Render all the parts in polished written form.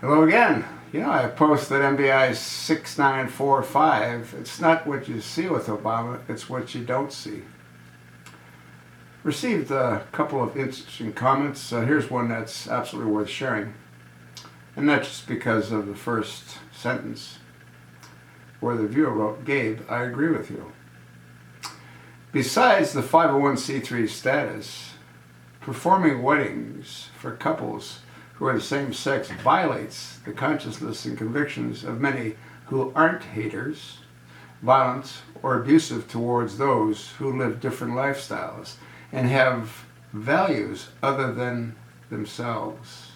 Hello again. I posted MVI 6945. It's not what you see with Obama, it's what you don't see. Received a couple of interesting comments. Here's one that's absolutely worth sharing. And that's just because of the first sentence where the viewer wrote, "Gabe, I agree with you. Besides the 501c3 status, performing weddings for couples who are the same sex violates the consciousness and convictions of many who aren't haters, violent, or abusive towards those who live different lifestyles and have values other than themselves.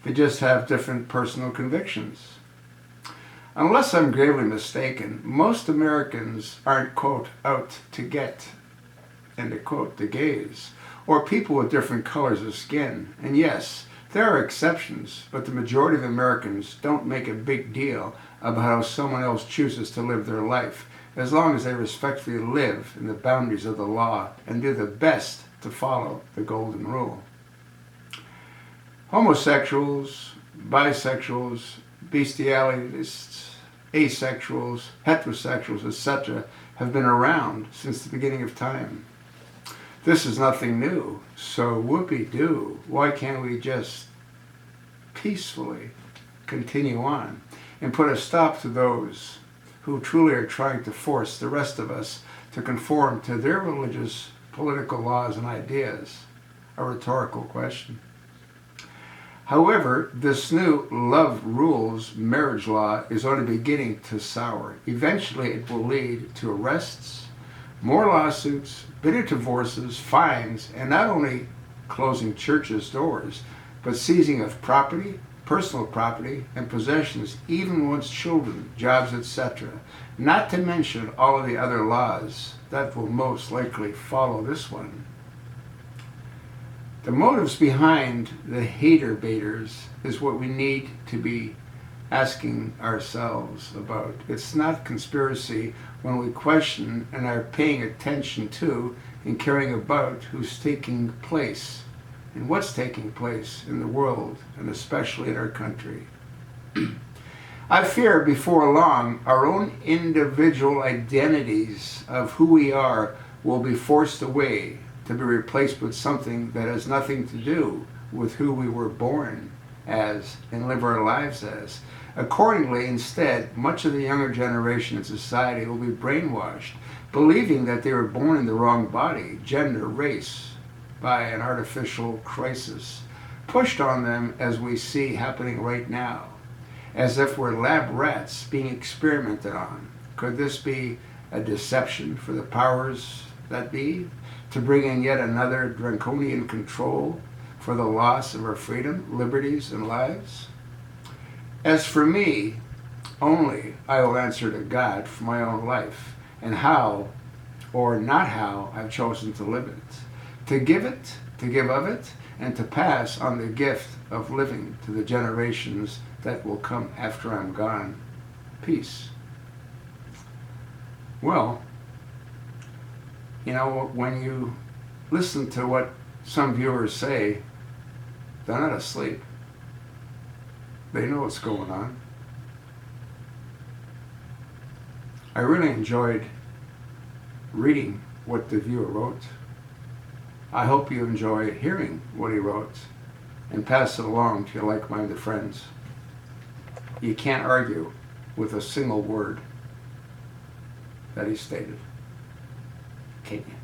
They just have different personal convictions. Unless I'm gravely mistaken, most Americans aren't, quote, out to get, end of quote, the gays, or people with different colors of skin. And yes, there are exceptions, but the majority of Americans don't make a big deal about how someone else chooses to live their life, as long as they respectfully live in the boundaries of the law and do their best to follow the golden rule. Homosexuals, bisexuals, bestialists, asexuals, heterosexuals, etc. have been around since the beginning of time. This is nothing new, so whoopee-doo, why can't we just peacefully continue on and put a stop to those who truly are trying to force the rest of us to conform to their religious, political laws and ideas? A rhetorical question. However, this new love rules marriage law is only beginning to sour. Eventually it will lead to arrests, more lawsuits, bitter divorces, fines, and not only closing churches' doors, but seizing of property, personal property, and possessions, even one's children, jobs, etc. Not to mention all of the other laws that will most likely follow this one. The motives behind the hater baiters is what we need to be asking ourselves about. It's not conspiracy when we question and are paying attention to and caring about who's taking place and what's taking place in the world, and especially in our country. I fear before long our own individual identities of who we are will be forced away to be replaced with something that has nothing to do with who we were born as and live our lives as. Accordingly, instead, much of the younger generation in society will be brainwashed, believing that they were born in the wrong body, gender, race, by an artificial crisis, pushed on them as we see happening right now, as if we're lab rats being experimented on. Could this be a deception for the powers that be, to bring in yet another draconian control for the loss of our freedom, liberties, and lives? As for me, only I will answer to God for my own life and how, or not how, I've chosen to live it. To give it, to give of it, and to pass on the gift of living to the generations that will come after I'm gone. Peace. Well, when you listen to what some viewers say, they're not asleep. They know what's going on. I really enjoyed reading what the viewer wrote. I hope you enjoy hearing what he wrote and pass it along to your like-minded friends. You can't argue with a single word that he stated. Can you?